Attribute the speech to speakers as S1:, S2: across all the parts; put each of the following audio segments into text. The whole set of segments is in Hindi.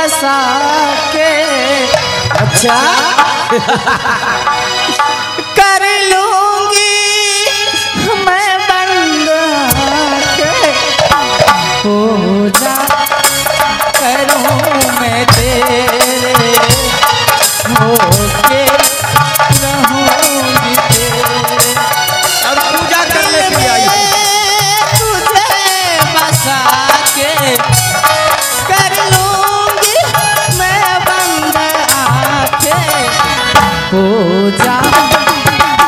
S1: बसा के अच्छा कर लूंगी मैं बंद के पूजा करूं मैं तेरे होके रहूंगी तेरे।
S2: अब पूजा करने के लिए आई
S1: तुझे बसा के कर लूंगी मैं बंद आके पूजा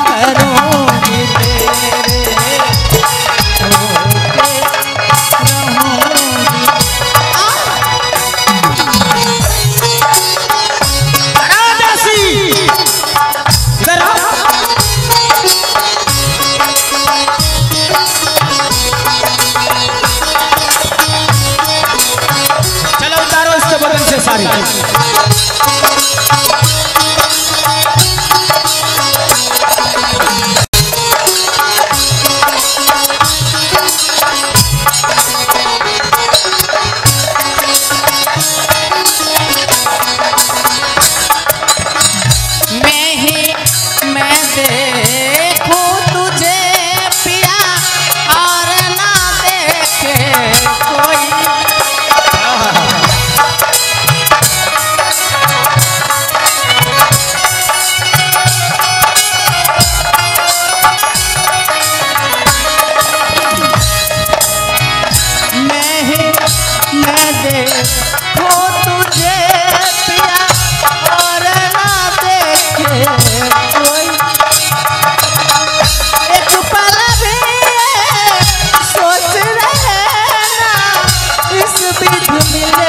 S1: करूंगी तेरे होके रहूंगी।
S2: इधर आओ। चलो उतारो इसके बदन से सारी।
S1: मैं देखूं तुझे पिया और ना देखे कोई। मैं देखूं तुझे पिया और ना देखे कोई। एक पल भी सोच रहना इस विधि मिले